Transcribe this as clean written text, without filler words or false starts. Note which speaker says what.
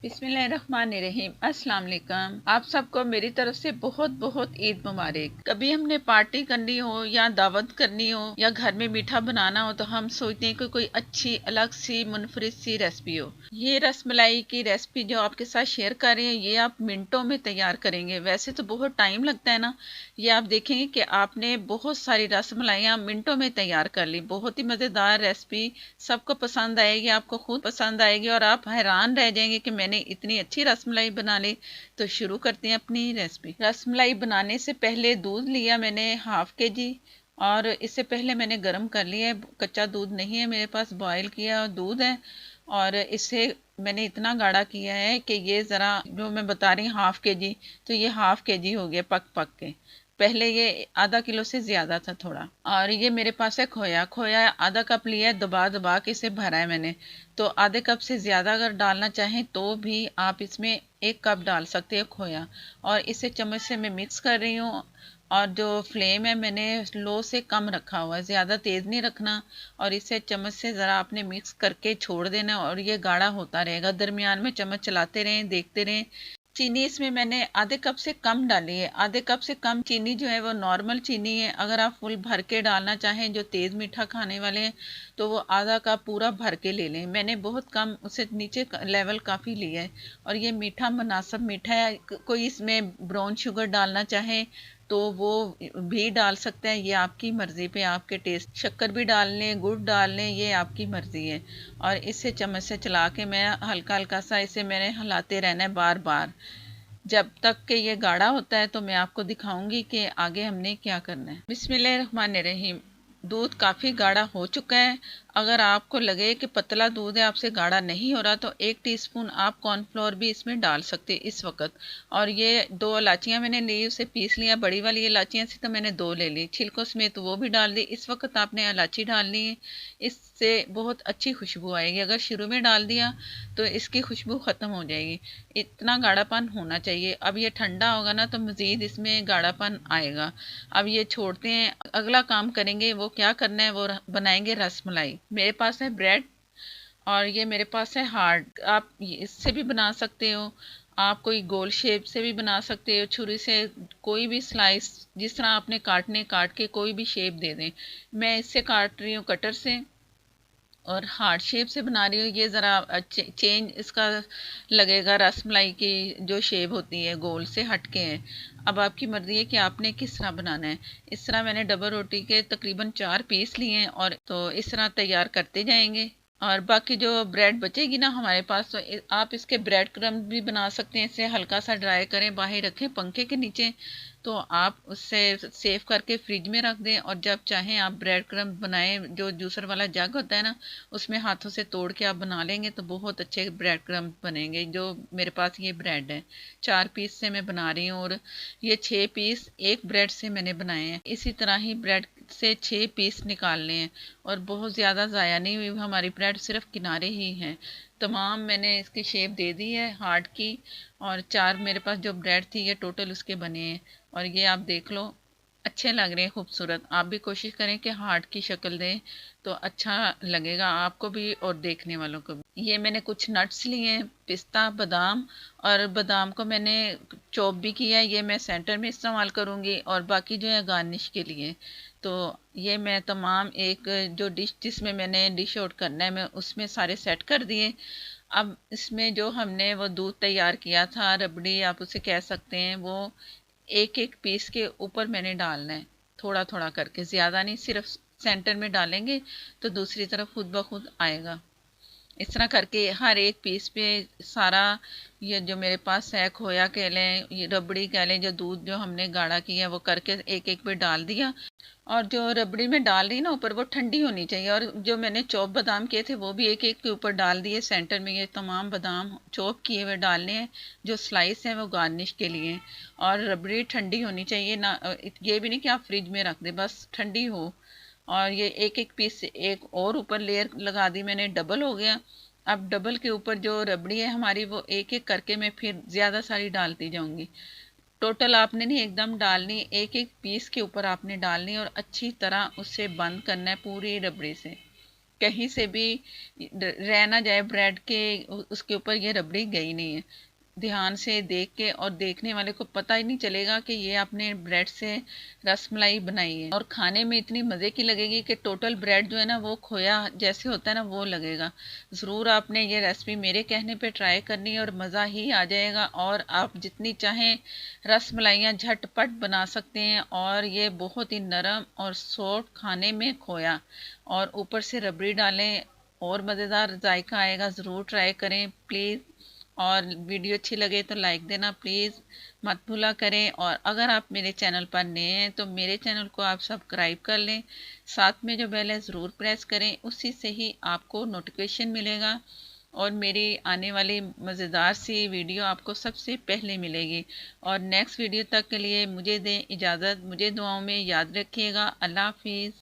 Speaker 1: बिस्मिल्लाहिर्रहमानिर्रहीम। अस्सलाम वालेकुम। आप सबको मेरी तरफ से बहुत बहुत ईद मुबारक। कभी हमने पार्टी करनी हो या दावत करनी हो या घर में मीठा बनाना हो तो हम सोचते हैं कि कोई अच्छी अलग सी मुनफरिद सी रेसिपी हो। ये रसमलाई की रेसिपी जो आपके साथ शेयर कर रहे हैं ये आप मिनटों में तैयार करेंगे। वैसे तो बहुत टाइम लगता है ना, ये आप देखेंगे कि आपने बहुत सारी रसमलाइयाँ मिनटों में तैयार कर ली। बहुत ही मज़ेदार रेसिपी, सबको पसंद आएगी, आपको खुद पसंद आएगी और आप हैरान रह जाएंगे कि मैंने इतनी अच्छी रसमलाई बना ली। तो शुरू करते हैं अपनी रेसिपी। रसमलाई बनाने से पहले दूध लिया मैंने ½ kg और इससे पहले मैंने गर्म कर लिया है। कच्चा दूध नहीं है मेरे पास, बॉयल किया दूध है। और इसे मैंने इतना गाढ़ा किया है कि ये ज़रा जो मैं बता रही हूँ ½ kg, तो ये ½ kg हो गया पक पक के। पहले ये ½ किलो से ज़्यादा था थोड़ा। और ये मेरे पास है खोया। खोया ½ कप लिया है, दबा दबा के इसे भरा है मैंने। तो ½ कप से ज़्यादा अगर डालना चाहें तो भी आप इसमें 1 कप डाल सकते हैं खोया। और इसे चम्मच से मैं मिक्स कर रही हूँ। और जो फ्लेम है मैंने लो से कम रखा हुआ है, ज़्यादा तेज़ नहीं रखना। और इसे चम्मच से ज़रा आपने मिक्स करके छोड़ देना और ये गाढ़ा होता रहेगा। दरमियान में चम्मच चलाते रहें, देखते रहें। चीनी इसमें मैंने ½ कप से कम डाली है। ½ कप से कम चीनी जो है वो नॉर्मल चीनी है। अगर आप फुल भर के डालना चाहें, जो तेज़ मीठा खाने वाले हैं, तो वो ½ कप पूरा भर के ले लें। मैंने बहुत कम, उससे नीचे लेवल काफ़ी लिया है। और ये मीठा मुनासिब मीठा है। कोई इसमें ब्राउन शुगर डालना चाहे तो वो भी डाल सकते हैं, ये आपकी मर्ज़ी पे, आपके टेस्ट। शक्कर भी डाल लें, गुड़ डाल लें, ये आपकी मर्ज़ी है। और इसे चम्मच से चला के मैं हल्का हल्का सा इसे मैंने हिलाते रहना है बार बार, जब तक कि ये गाढ़ा होता है। तो मैं आपको दिखाऊंगी कि आगे हमने क्या करना है। बिस्मिल्लाहिर्रहमानिर्रहीम। दूध काफ़ी गाढ़ा हो चुका है। अगर आपको लगे कि पतला दूध है, आपसे गाढ़ा नहीं हो रहा, तो 1 टीस्पून आप कॉर्नफ्लोर भी इसमें डाल सकते इस वक्त। और ये 2 इलायचियाँ मैंने ली, उसे पीस लिया। बड़ी वाली इलायचियाँ थी तो मैंने 2 ले ली, छिलकों समेत तो वो भी डाल दी। इस वक्त आपने इलायची डालनी है, इससे बहुत अच्छी खुशबू आएगी। अगर शुरू में डाल दिया तो इसकी खुशबू ख़त्म हो जाएगी। इतना गाढ़ापन होना चाहिए। अब ये ठंडा होगा ना तो मज़ीद इसमें गाढ़ापन आएगा। अब ये छोड़ते हैं, अगला काम करेंगे। वो क्या करना है, वो बनाएंगे रसमलाई। मेरे पास है ब्रेड और ये मेरे पास है हार्ड। आप इससे भी बना सकते हो, आप कोई गोल शेप से भी बना सकते हो, छुरी से कोई भी स्लाइस जिस तरह आपने काटने काट के कोई भी शेप दे दें। मैं इससे काट रही हूँ कटर से और हार्ट शेप से बना रही हूँ। ये ज़रा चेंज इसका लगेगा, रसमलाई की जो शेप होती है गोल से हटके है। अब आपकी मर्ज़ी है कि आपने किस तरह बनाना है। इस तरह मैंने डबल रोटी के तकरीबन 4 पीस लिए हैं और तो इस तरह तैयार करते जाएंगे। और बाकी जो ब्रेड बचेगी ना हमारे पास, तो आप इसके ब्रेड क्रम्ब भी बना सकते हैं। इसे हल्का सा ड्राई करें, बाहर रखें पंखे के नीचे, तो आप उससे सेव करके फ्रिज में रख दें। और जब चाहें आप ब्रेड क्रम्ब बनाएं। जो जूसर वाला जग होता है ना, उसमें हाथों से तोड़ के आप बना लेंगे तो बहुत अच्छे ब्रेड क्रम्ब बनेंगे। जो मेरे पास ये ब्रेड है, 4 पीस से मैं बना रही हूँ और ये 6 पीस एक ब्रेड से मैंने बनाए हैं। इसी तरह ही ब्रेड से 6 पीस निकालने हैं और बहुत ज़्यादा ज़ाया नहीं हुई हमारी ब्रेड, सिर्फ किनारे ही हैं। तमाम मैंने इसकी शेप दे दी है हार्ट की। और 4 मेरे पास जो ब्रेड थी ये टोटल उसके बने हैं। और ये आप देख लो, अच्छे लग रहे हैं, खूबसूरत। आप भी कोशिश करें कि हार्ट की शक्ल दें तो अच्छा लगेगा आपको भी और देखने वालों को भी। ये मैंने कुछ नट्स लिए हैं, पिस्ता, बादाम। और बादाम को मैंने चॉप भी किया है, ये मैं सेंटर में इस्तेमाल करूँगी और बाकी जो है गार्निश के लिए। तो ये मैं तमाम एक जो डिश जिसमें मैंने डिश आउट करना है, मैं उसमें सारे सेट कर दिए। अब इसमें जो हमने वो दूध तैयार किया था, रबड़ी आप उसे कह सकते हैं, वो एक एक पीस के ऊपर मैंने डालना है, थोड़ा थोड़ा करके, ज़्यादा नहीं, सिर्फ सेंटर में डालेंगे तो दूसरी तरफ खुद ब खुद आएगा। इस तरह करके हर एक पीस पे सारा, ये जो मेरे पास है खोया कह लें, ये रबड़ी कह लें, जो दूध जो हमने गाढ़ा किया वो करके एक एक पे डाल दिया। और जो रबड़ी में डाल रही ना ऊपर, वो ठंडी होनी चाहिए। और जो मैंने चॉप बादाम किए थे वो भी एक एक के ऊपर डाल दिए सेंटर में। ये तमाम बादाम चॉप किए हुए डालने हैं, जो स्लाइस हैं वो गार्निश के लिए। और रबड़ी ठंडी होनी चाहिए ना, ये भी नहीं कि आप फ्रिज में रख दें, बस ठंडी हो। और ये एक एक पीस से एक और ऊपर लेयर लगा दी मैंने, डबल हो गया। अब डबल के ऊपर जो रबड़ी है हमारी, वो एक एक करके मैं फिर ज़्यादा सारी डालती जाऊंगी। टोटल आपने नहीं एकदम डालनी, एक एक पीस के ऊपर आपने डालनी और अच्छी तरह उससे बंद करना है पूरी रबड़ी से। कहीं से भी रह ना जाए ब्रेड के, उसके ऊपर ये रबड़ी गई नहीं है। ध्यान से देख के, और देखने वाले को पता ही नहीं चलेगा कि ये आपने ब्रेड से रसमलाई बनाई है, और खाने में इतनी मज़े की लगेगी कि टोटल ब्रेड जो है ना वो खोया जैसे होता है ना वो लगेगा। ज़रूर आपने ये रेसिपी मेरे कहने पे ट्राई करनी है और मज़ा ही आ जाएगा। और आप जितनी चाहें रसमलाइयाँ झटपट बना सकते हैं, और ये बहुत ही नरम और सॉफ्ट खाने में खोया, और ऊपर से रबड़ी डालें और मज़ेदार जायका आएगा। ज़रूर ट्राई करें प्लीज़। और वीडियो अच्छी लगे तो लाइक देना प्लीज़ मत भूला करें। और अगर आप मेरे चैनल पर नए हैं तो मेरे चैनल को आप सब्सक्राइब कर लें, साथ में जो बेल है ज़रूर प्रेस करें, उसी से ही आपको नोटिफिकेशन मिलेगा और मेरी आने वाली मज़ेदार सी वीडियो आपको सबसे पहले मिलेगी। और नेक्स्ट वीडियो तक के लिए मुझे दें इजाज़त, मुझे दुआओं में याद रखिएगा। अल्लाह हाफिज़।